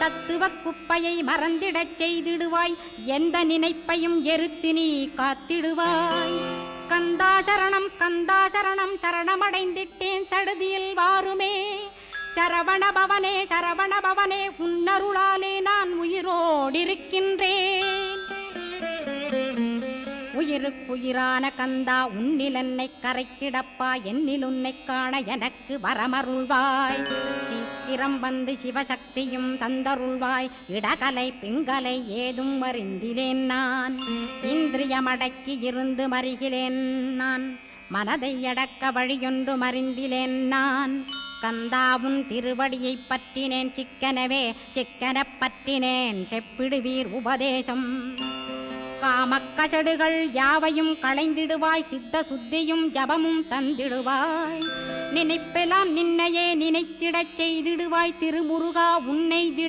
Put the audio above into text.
தத்துவ குப்பையை மறந்திடச் செய்திடுவாய். எந்த நினைப்பையும் எருத்து நீ காத்திடுவாய். ஸ்கந்தா சரணம் ஸ்கந்தா சரணம் சரணமடைந்திட்டேன் சடுதியில் வாருமே. சரவணபவனே சரவணபவனே உன்னருளாலே நான் உயிரோடிருக்கின்றேன். உயிருக்குயிரான கந்தா உன்னில் என்னை கரைத்திடப்பா. என்னில் உன்னை காண எனக்கு வரமருள்வாய். சீக்கிரம் வந்து சிவசக்தியும் தந்தருள்வாய். இடகலை பிங்கலை ஏதும் அறிந்திலேன் நான். இந்திரியமடக்கி இருந்து மறிகிறேன் நான். மனதை அடக்க வழியொன்று மறிந்திலேன் நான். ஸ்கந்தாவும் திருவடியை பற்றினேன் சிக்கனவே சிக்கனப் பற்றினேன். செப்பிடுவீர் உபதேசம். காமக்கசடுகள் யாவையும் களைந்திடுவாய். சித்த சுத்தியும் ஜபமும் தந்திடுவாய். நினைப்பெல்லாம் நின்னையே நினைத்திடச் செய்திடுவாய். திருமுருகா உன்னை